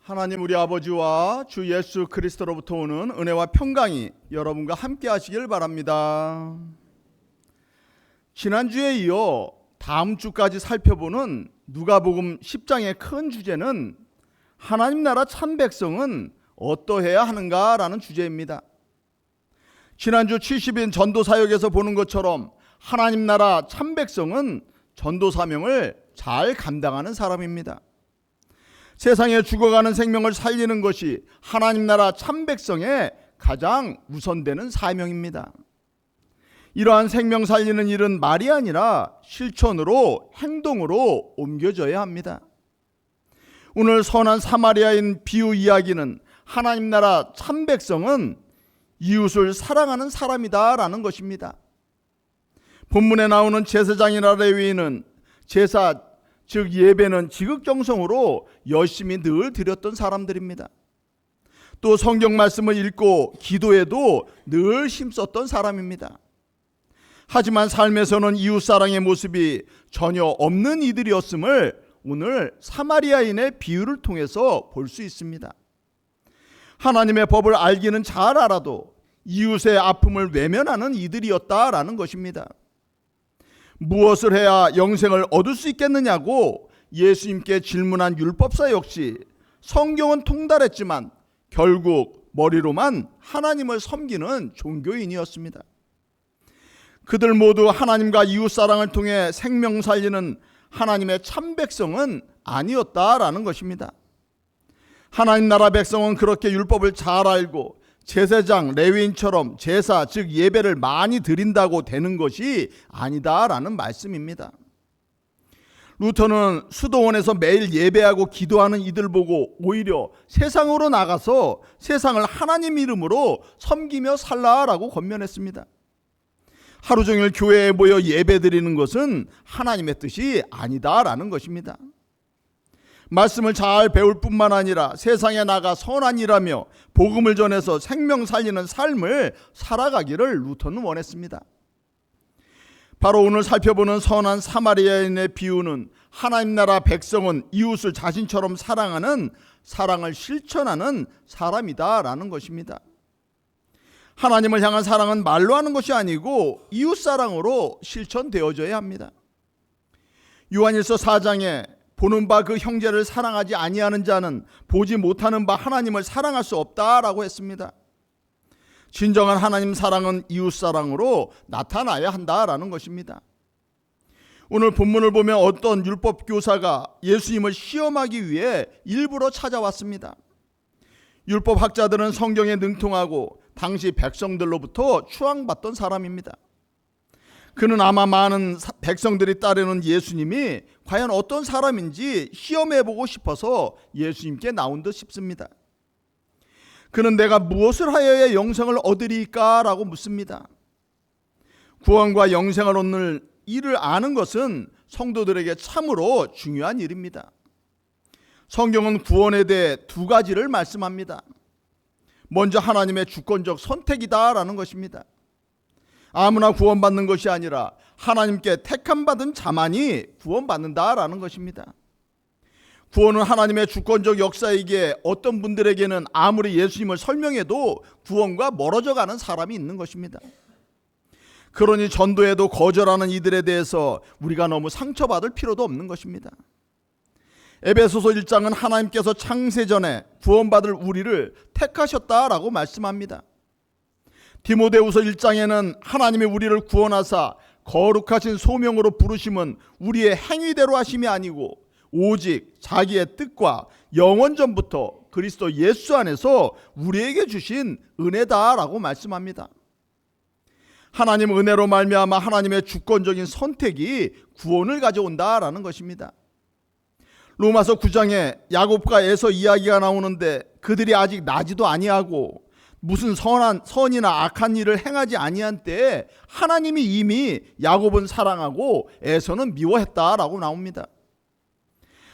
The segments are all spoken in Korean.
하나님 우리 아버지와 주 예수 그리스도로부터 오는 은혜와 평강이 여러분과 함께 하시길 바랍니다. 지난주에 이어 다음 주까지 살펴보는 누가복음 10장의 큰 주제는 하나님 나라 참 백성은 어떠해야 하는가라는 주제입니다. 지난주 70인 전도 사역에서 보는 것처럼 하나님 나라 참 백성은 전도 사명을 잘 감당하는 사람입니다. 세상에 죽어가는 생명을 살리는 것이 하나님 나라 참 백성의 가장 우선되는 사명입니다. 이러한 생명 살리는 일은 말이 아니라 실천으로 행동으로 옮겨져야 합니다. 오늘 선한 사마리아인 비유 이야기는 하나님 나라 참 백성은 이웃을 사랑하는 사람이다라는 것입니다. 본문에 나오는 제사장이나 레위인은 제사 즉 예배는 지극정성으로 열심히 늘 드렸던 사람들입니다. 또 성경 말씀을 읽고 기도에도 늘 힘썼던 사람입니다. 하지만 삶에서는 이웃사랑의 모습이 전혀 없는 이들이었음을 오늘 사마리아인의 비유를 통해서 볼 수 있습니다. 하나님의 법을 알기는 잘 알아도 이웃의 아픔을 외면하는 이들이었다라는 것입니다. 무엇을 해야 영생을 얻을 수 있겠느냐고 예수님께 질문한 율법사 역시 성경은 통달했지만 결국 머리로만 하나님을 섬기는 종교인이었습니다. 그들 모두 하나님과 이웃사랑을 통해 생명 살리는 하나님의 참 백성은 아니었다라는 것입니다. 하나님 나라 백성은 그렇게 율법을 잘 알고 제사장, 레위인처럼 제사, 즉 예배를 많이 드린다고 되는 것이 아니다라는 말씀입니다. 루터는 수도원에서 매일 예배하고 기도하는 이들 보고 오히려 세상으로 나가서 세상을 하나님 이름으로 섬기며 살라라고 권면했습니다. 하루 종일 교회에 모여 예배 드리는 것은 하나님의 뜻이 아니다라는 것입니다. 말씀을 잘 배울 뿐만 아니라 세상에 나가 선한 일하며 복음을 전해서 생명 살리는 삶을 살아가기를 루터는 원했습니다. 바로 오늘 살펴보는 선한 사마리아인의 비유는 하나님 나라 백성은 이웃을 자신처럼 사랑하는 사랑을 실천하는 사람이다라는 것입니다. 하나님을 향한 사랑은 말로 하는 것이 아니고 이웃사랑으로 실천되어져야 합니다. 요한일서 4장에 보는 바 그 형제를 사랑하지 아니하는 자는 보지 못하는 바 하나님을 사랑할 수 없다라고 했습니다. 진정한 하나님 사랑은 이웃 사랑으로 나타나야 한다라는 것입니다. 오늘 본문을 보면 어떤 율법 교사가 예수님을 시험하기 위해 일부러 찾아왔습니다. 율법 학자들은 성경에 능통하고 당시 백성들로부터 추앙받던 사람입니다. 그는 아마 많은 백성들이 따르는 예수님이 과연 어떤 사람인지 시험해보고 싶어서 예수님께 나온 듯 싶습니다. 그는 내가 무엇을 하여야 영생을 얻으리까? 라고 묻습니다. 구원과 영생을 얻는 일을 아는 것은 성도들에게 참으로 중요한 일입니다. 성경은 구원에 대해 두 가지를 말씀합니다. 먼저 하나님의 주권적 선택이다라는 것입니다. 아무나 구원받는 것이 아니라 하나님께 택함받은 자만이 구원받는다라는 것입니다. 구원은 하나님의 주권적 역사이기에 어떤 분들에게는 아무리 예수님을 설명해도 구원과 멀어져 가는 사람이 있는 것입니다. 그러니 전도에도 거절하는 이들에 대해서 우리가 너무 상처받을 필요도 없는 것입니다. 에베소서 1장은 하나님께서 창세전에 구원받을 우리를 택하셨다라고 말씀합니다. 디모데후서 1장에는 하나님이 우리를 구원하사 거룩하신 소명으로 부르심은 우리의 행위대로 하심이 아니고 오직 자기의 뜻과 영원전부터 그리스도 예수 안에서 우리에게 주신 은혜다라고 말씀합니다. 하나님 은혜로 말미암아 하나님의 주권적인 선택이 구원을 가져온다라는 것입니다. 로마서 9장에 야곱과 에서 이야기가 나오는데 그들이 아직 나지도 아니하고 무슨 선이나 악한 일을 행하지 아니한 때에 하나님이 이미 야곱은 사랑하고 에서는 미워했다라고 나옵니다.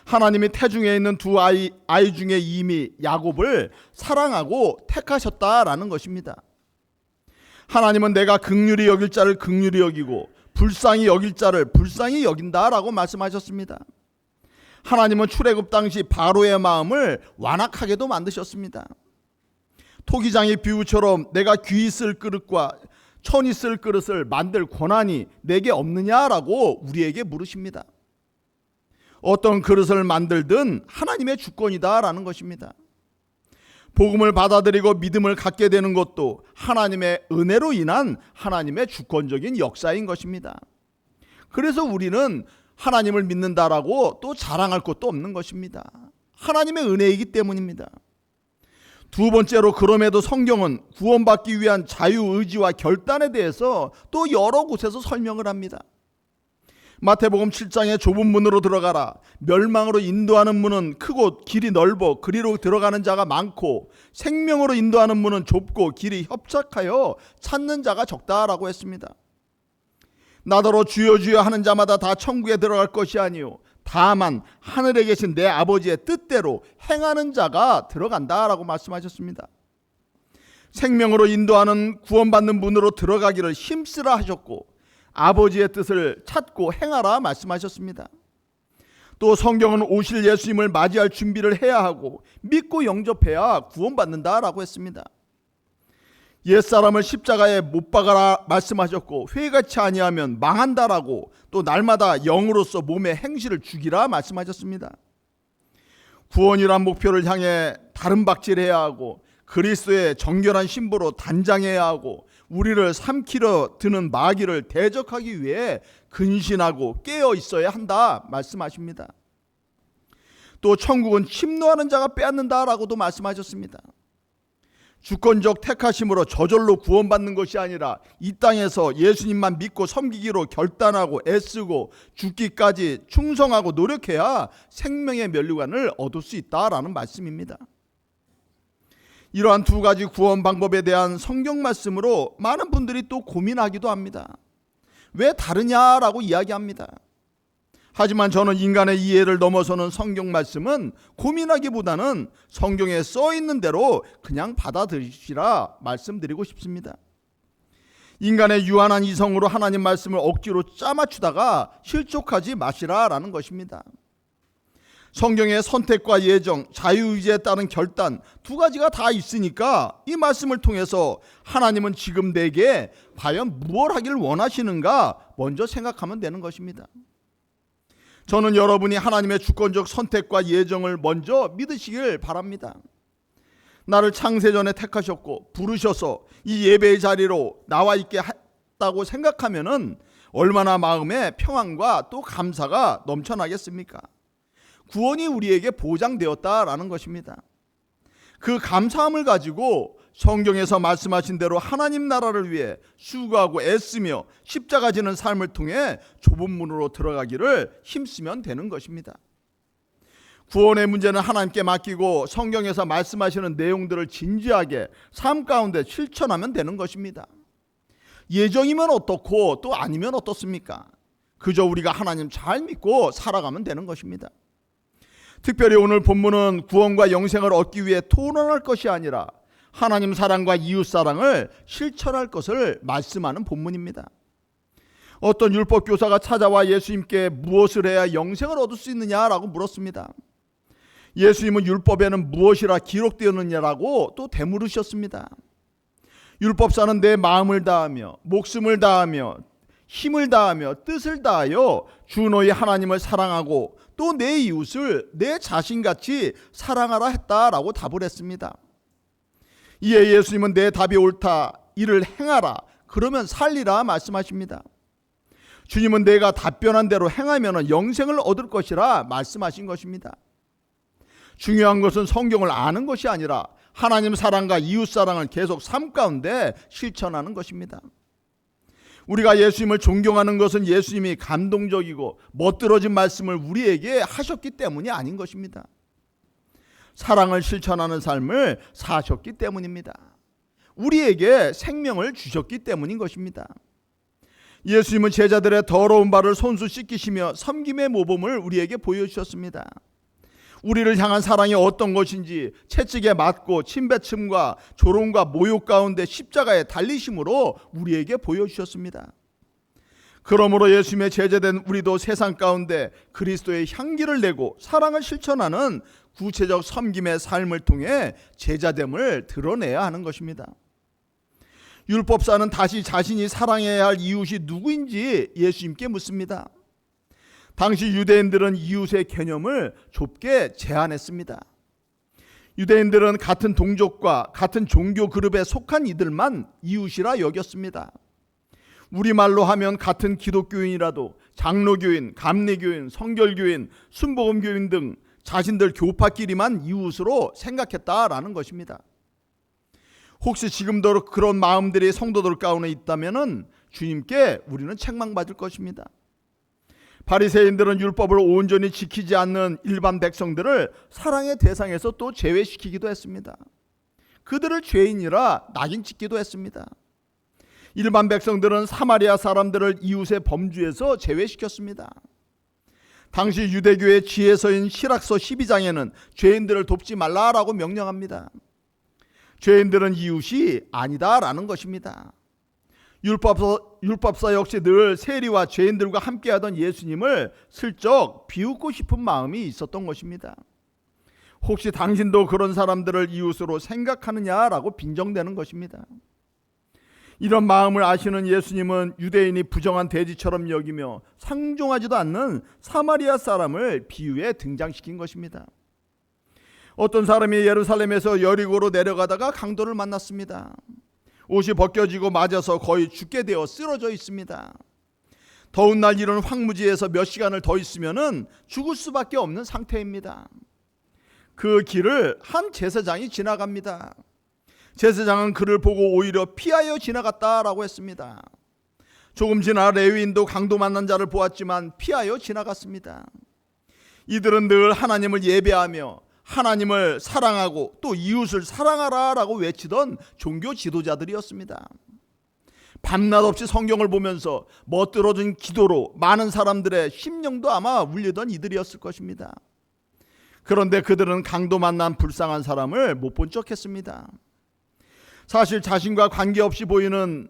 하나님이 태중에 있는 두 아이 중에 이미 야곱을 사랑하고 택하셨다라는 것입니다. 하나님은 내가 긍휼히 여길 자를 긍휼히 여기고 불쌍히 여길 자를 불쌍히 여긴다라고 말씀하셨습니다. 하나님은 출애굽 당시 바로의 마음을 완악하게도 만드셨습니다. 토기장의 비유처럼 내가 귀 있을 그릇과 천 있을 그릇을 만들 권한이 내게 없느냐라고 우리에게 물으십니다. 어떤 그릇을 만들든 하나님의 주권이다라는 것입니다. 복음을 받아들이고 믿음을 갖게 되는 것도 하나님의 은혜로 인한 하나님의 주권적인 역사인 것입니다. 그래서 우리는 하나님을 믿는다라고 또 자랑할 것도 없는 것입니다. 하나님의 은혜이기 때문입니다. 두 번째로, 그럼에도 성경은 구원받기 위한 자유의지와 결단에 대해서 또 여러 곳에서 설명을 합니다. 마태복음 7장에 좁은 문으로 들어가라. 멸망으로 인도하는 문은 크고 길이 넓어 그리로 들어가는 자가 많고 생명으로 인도하는 문은 좁고 길이 협착하여 찾는 자가 적다라고 했습니다. 나더러 주여 주여 하는 자마다 다 천국에 들어갈 것이 아니요 다만 하늘에 계신 내 아버지의 뜻대로 행하는 자가 들어간다라고 말씀하셨습니다. 생명으로 인도하는 구원받는 문으로 들어가기를 힘쓰라 하셨고 아버지의 뜻을 찾고 행하라 말씀하셨습니다. 또 성경은 오실 예수님을 맞이할 준비를 해야 하고 믿고 영접해야 구원받는다라고 했습니다. 옛사람을 십자가에 못 박아라 말씀하셨고 회개치 아니하면 망한다라고, 또 날마다 영으로서 몸의 행실을 죽이라 말씀하셨습니다. 구원이란 목표를 향해 다름박질해야 하고 그리스도의 정결한 신부로 단장해야 하고 우리를 삼키려 드는 마귀를 대적하기 위해 근신하고 깨어 있어야 한다 말씀하십니다. 또 천국은 침노하는 자가 빼앗는다라고도 말씀하셨습니다. 주권적 택하심으로 저절로 구원받는 것이 아니라 이 땅에서 예수님만 믿고 섬기기로 결단하고 애쓰고 죽기까지 충성하고 노력해야 생명의 면류관을 얻을 수 있다라는 말씀입니다. 이러한 두 가지 구원 방법에 대한 성경 말씀으로 많은 분들이 또 고민하기도 합니다. 왜 다르냐라고 이야기합니다. 하지만 저는 인간의 이해를 넘어서는 성경 말씀은 고민하기보다는 성경에 써 있는 대로 그냥 받아들이시라 말씀드리고 싶습니다. 인간의 유한한 이성으로 하나님 말씀을 억지로 짜맞추다가 실족하지 마시라라는 것입니다. 성경의 선택과 예정, 자유의지에 따른 결단 두 가지가 다 있으니까 이 말씀을 통해서 하나님은 지금 내게 과연 무엇을 하길 원하시는가 먼저 생각하면 되는 것입니다. 저는 여러분이 하나님의 주권적 선택과 예정을 먼저 믿으시길 바랍니다. 나를 창세전에 택하셨고 부르셔서 이 예배의 자리로 나와 있게 했다고 생각하면은 얼마나 마음에 평안과 또 감사가 넘쳐나겠습니까? 구원이 우리에게 보장되었다라는 것입니다. 그 감사함을 가지고 성경에서 말씀하신 대로 하나님 나라를 위해 수고하고 애쓰며 십자가 지는 삶을 통해 좁은 문으로 들어가기를 힘쓰면 되는 것입니다. 구원의 문제는 하나님께 맡기고 성경에서 말씀하시는 내용들을 진지하게 삶 가운데 실천하면 되는 것입니다. 예정이면 어떻고 또 아니면 어떻습니까? 그저 우리가 하나님 잘 믿고 살아가면 되는 것입니다. 특별히 오늘 본문은 구원과 영생을 얻기 위해 토론할 것이 아니라 하나님 사랑과 이웃 사랑을 실천할 것을 말씀하는 본문입니다. 어떤 율법 교사가 찾아와 예수님께 무엇을 해야 영생을 얻을 수 있느냐라고 물었습니다. 예수님은 율법에는 무엇이라 기록되었느냐라고 또 되물으셨습니다. 율법사는 내 마음을 다하며 목숨을 다하며 힘을 다하며 뜻을 다하여 주 너희 하나님을 사랑하고 또 내 이웃을 내 자신같이 사랑하라 했다라고 답을 했습니다. 이에 예수님은 내 답이 옳다, 이를 행하라, 그러면 살리라 말씀하십니다. 주님은 내가 답변한 대로 행하면 영생을 얻을 것이라 말씀하신 것입니다. 중요한 것은 성경을 아는 것이 아니라 하나님 사랑과 이웃 사랑을 계속 삶 가운데 실천하는 것입니다. 우리가 예수님을 존경하는 것은 예수님이 감동적이고 멋들어진 말씀을 우리에게 하셨기 때문이 아닌 것입니다. 사랑을 실천하는 삶을 사셨기 때문입니다. 우리에게 생명을 주셨기 때문인 것입니다. 예수님은 제자들의 더러운 발을 손수 씻기시며 섬김의 모범을 우리에게 보여주셨습니다. 우리를 향한 사랑이 어떤 것인지 채찍에 맞고 침뱉음과 조롱과 모욕 가운데 십자가에 달리심으로 우리에게 보여주셨습니다. 그러므로 예수님의 제자된 우리도 세상 가운데 그리스도의 향기를 내고 사랑을 실천하는 구체적 섬김의 삶을 통해 제자됨을 드러내야 하는 것입니다. 율법사는 다시 자신이 사랑해야 할 이웃이 누구인지 예수님께 묻습니다. 당시 유대인들은 이웃의 개념을 좁게 제한했습니다. 유대인들은 같은 동족과 같은 종교 그룹에 속한 이들만 이웃이라 여겼습니다. 우리말로 하면 같은 기독교인이라도 장로교인, 감리교인, 성결교인, 순복음교인 등 자신들 교파끼리만 이웃으로 생각했다라는 것입니다. 혹시 지금도 그런 마음들이 성도들 가운데 있다면 주님께 우리는 책망받을 것입니다. 바리새인들은 율법을 온전히 지키지 않는 일반 백성들을 사랑의 대상에서 또 제외시키기도 했습니다. 그들을 죄인이라 낙인 찍기도 했습니다. 일반 백성들은 사마리아 사람들을 이웃의 범주에서 제외시켰습니다. 당시 유대교의 지혜서인 실학서 12장에는 죄인들을 돕지 말라라고 명령합니다. 죄인들은 이웃이 아니다라는 것입니다. 율법사 역시 늘 세리와 죄인들과 함께하던 예수님을 슬쩍 비웃고 싶은 마음이 있었던 것입니다. 혹시 당신도 그런 사람들을 이웃으로 생각하느냐라고 빈정대는 것입니다. 이런 마음을 아시는 예수님은 유대인이 부정한 돼지처럼 여기며 상종하지도 않는 사마리아 사람을 비유에 등장시킨 것입니다. 어떤 사람이 예루살렘에서 여리고로 내려가다가 강도를 만났습니다. 옷이 벗겨지고 맞아서 거의 죽게 되어 쓰러져 있습니다. 더운 날 이런 황무지에서 몇 시간을 더 있으면 죽을 수밖에 없는 상태입니다. 그 길을 한 제사장이 지나갑니다. 제사장은 그를 보고 오히려 피하여 지나갔다라고 했습니다. 조금 지나 레위인도 강도 만난 자를 보았지만 피하여 지나갔습니다. 이들은 늘 하나님을 예배하며 하나님을 사랑하고 또 이웃을 사랑하라라고 외치던 종교 지도자들이었습니다. 밤낮 없이 성경을 보면서 멋들어진 기도로 많은 사람들의 심령도 아마 울리던 이들이었을 것입니다. 그런데 그들은 강도 만난 불쌍한 사람을 못 본 척했습니다. 사실 자신과 관계없이 보이는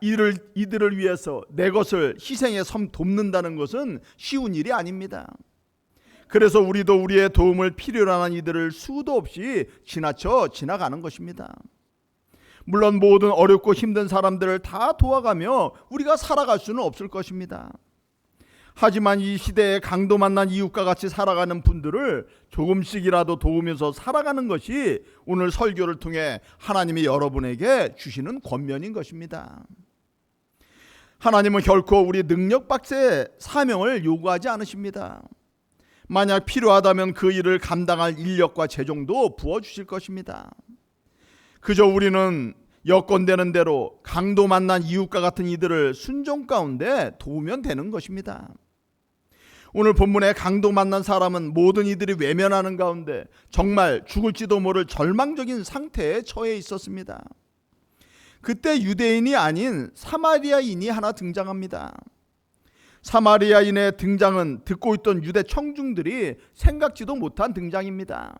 이들을 위해서 내 것을 희생해 돕는다는 것은 쉬운 일이 아닙니다. 그래서 우리도 우리의 도움을 필요로 하는 이들을 수도 없이 지나가는 것입니다. 물론 모든 어렵고 힘든 사람들을 다 도와가며 우리가 살아갈 수는 없을 것입니다. 하지만 이 시대에 강도 만난 이웃과 같이 살아가는 분들을 조금씩이라도 도우면서 살아가는 것이 오늘 설교를 통해 하나님이 여러분에게 주시는 권면인 것입니다. 하나님은 결코 우리 능력 밖의 사명을 요구하지 않으십니다. 만약 필요하다면 그 일을 감당할 인력과 재정도 부어주실 것입니다. 그저 우리는 여건되는 대로 강도 만난 이웃과 같은 이들을 순종 가운데 도우면 되는 것입니다. 오늘 본문에 강도 만난 사람은 모든 이들이 외면하는 가운데 정말 죽을지도 모를 절망적인 상태에 처해 있었습니다. 그때 유대인이 아닌 사마리아인이 하나 등장합니다. 사마리아인의 등장은 듣고 있던 유대 청중들이 생각지도 못한 등장입니다.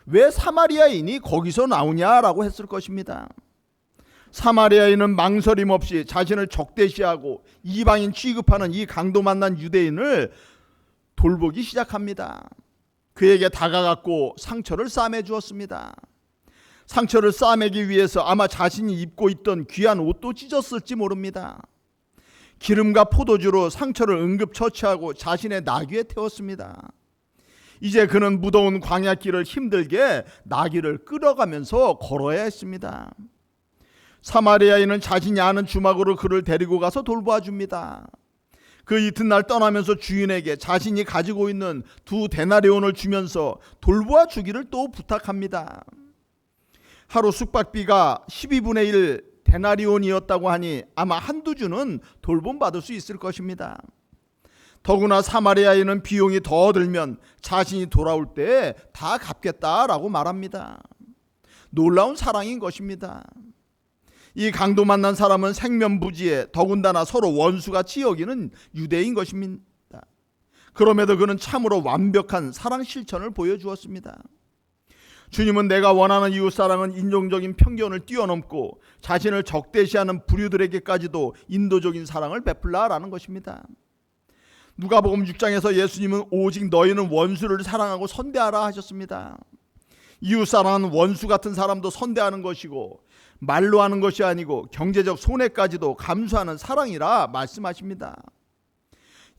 왜 사마리아인이 거기서 나오냐라고 했을 것입니다. 사마리아인은 망설임 없이 자신을 적대시하고 이방인 취급하는 이 강도 만난 유대인을 돌보기 시작합니다. 그에게 다가갔고 상처를 싸매 주었습니다. 상처를 싸매기 위해서 아마 자신이 입고 있던 귀한 옷도 찢었을지 모릅니다. 기름과 포도주로 상처를 응급처치하고 자신의 나귀에 태웠습니다. 이제 그는 무더운 광야길을 힘들게 나귀를 끌어가면서 걸어야 했습니다. 사마리아인은 자신이 아는 주막으로 그를 데리고 가서 돌보아 줍니다. 그 이튿날 떠나면서 주인에게 자신이 가지고 있는 2데나리온을 주면서 돌보아 주기를 또 부탁합니다. 하루 숙박비가 12분의 1 데나리온이었다고 하니 아마 한두 주는 돌봄받을 수 있을 것입니다. 더구나 사마리아인은 비용이 더 들면 자신이 돌아올 때 다 갚겠다라고 말합니다. 놀라운 사랑인 것입니다. 이 강도 만난 사람은 생면부지에 더군다나 서로 원수같이 여기는 유대인 것입니다. 그럼에도 그는 참으로 완벽한 사랑 실천을 보여주었습니다. 주님은 내가 원하는 이웃사랑은 인종적인 편견을 뛰어넘고 자신을 적대시하는 부류들에게까지도 인도적인 사랑을 베풀라라는 것입니다. 누가복음 6장에서 예수님은 오직 너희는 원수를 사랑하고 선대하라 하셨습니다. 이웃사랑은 원수 같은 사람도 선대하는 것이고 말로 하는 것이 아니고 경제적 손해까지도 감수하는 사랑이라 말씀하십니다.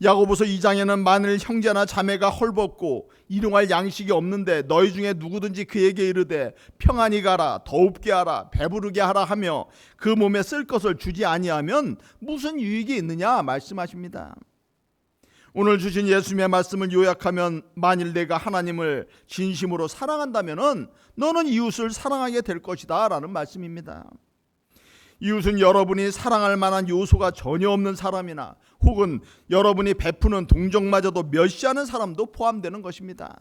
야고보서 2장에는 만일 형제나 자매가 헐벗고 일용할 양식이 없는데 너희 중에 누구든지 그에게 이르되 평안히 가라, 더웁게 하라, 배부르게 하라 하며 그 몸에 쓸 것을 주지 아니하면 무슨 유익이 있느냐 말씀하십니다. 오늘 주신 예수님의 말씀을 요약하면 만일 내가 하나님을 진심으로 사랑한다면 너는 이웃을 사랑하게 될 것이다 라는 말씀입니다. 이웃은 여러분이 사랑할 만한 요소가 전혀 없는 사람이나 혹은 여러분이 베푸는 동정마저도 멸시하는 사람도 포함되는 것입니다.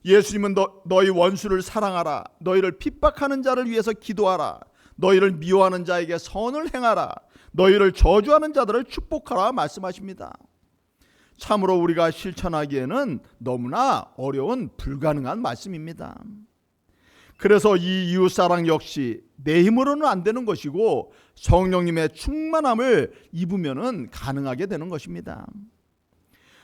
예수님은 너희 원수를 사랑하라, 너희를 핍박하는 자를 위해서 기도하라, 너희를 미워하는 자에게 선을 행하라, 너희를 저주하는 자들을 축복하라 말씀하십니다. 참으로 우리가 실천하기에는 너무나 어려운 불가능한 말씀입니다. 그래서 이 이웃사랑 역시 내 힘으로는 안 되는 것이고 성령님의 충만함을 입으면 가능하게 되는 것입니다.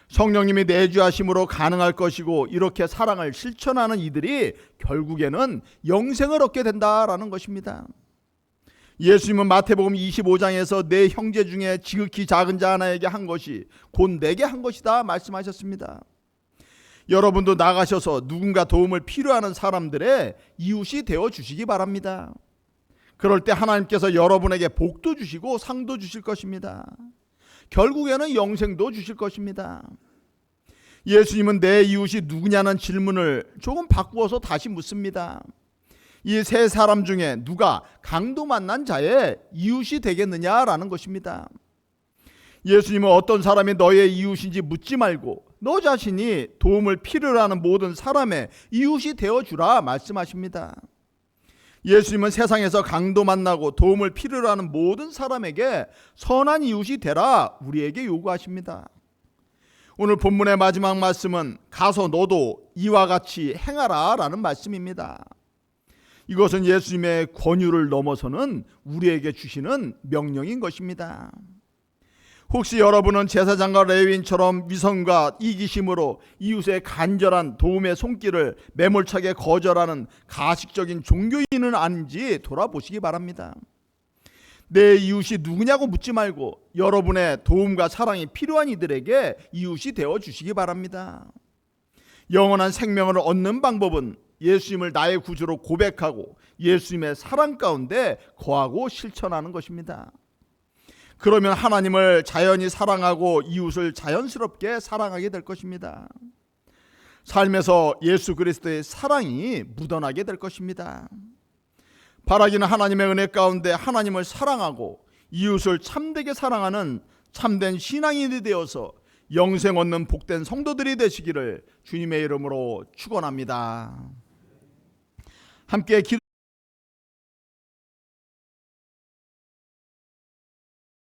성령님이 내주하심으로 가능할 것이고 이렇게 사랑을 실천하는 이들이 결국에는 영생을 얻게 된다라는 것입니다. 예수님은 마태복음 25장에서 내 형제 중에 지극히 작은 자 하나에게 한 것이 곧 내게 한 것이다 말씀하셨습니다. 여러분도 나가셔서 누군가 도움을 필요하는 사람들의 이웃이 되어 주시기 바랍니다. 그럴 때 하나님께서 여러분에게 복도 주시고 상도 주실 것입니다. 결국에는 영생도 주실 것입니다. 예수님은 내 이웃이 누구냐는 질문을 조금 바꾸어서 다시 묻습니다. 이 세 사람 중에 누가 강도 만난 자의 이웃이 되겠느냐라는 것입니다. 예수님은 어떤 사람이 너의 이웃인지 묻지 말고 너 자신이 도움을 필요로 하는 모든 사람의 이웃이 되어주라 말씀하십니다. 예수님은 세상에서 강도 만나고 도움을 필요로 하는 모든 사람에게 선한 이웃이 되라 우리에게 요구하십니다. 오늘 본문의 마지막 말씀은 가서 너도 이와 같이 행하라 라는 말씀입니다. 이것은 예수님의 권유를 넘어서는 우리에게 주시는 명령인 것입니다. 혹시 여러분은 제사장과 레위인처럼 위선과 이기심으로 이웃의 간절한 도움의 손길을 매몰차게 거절하는 가식적인 종교인은 아닌지 돌아보시기 바랍니다. 내 이웃이 누구냐고 묻지 말고 여러분의 도움과 사랑이 필요한 이들에게 이웃이 되어주시기 바랍니다. 영원한 생명을 얻는 방법은 예수님을 나의 구주로 고백하고 예수님의 사랑 가운데 거하고 실천하는 것입니다. 그러면 하나님을 자연히 사랑하고 이웃을 자연스럽게 사랑하게 될 것입니다. 삶에서 예수 그리스도의 사랑이 묻어나게 될 것입니다. 바라기는 하나님의 은혜 가운데 하나님을 사랑하고 이웃을 참되게 사랑하는 참된 신앙인이 되어서 영생 얻는 복된 성도들이 되시기를 주님의 이름으로 축원합니다. 함께 기도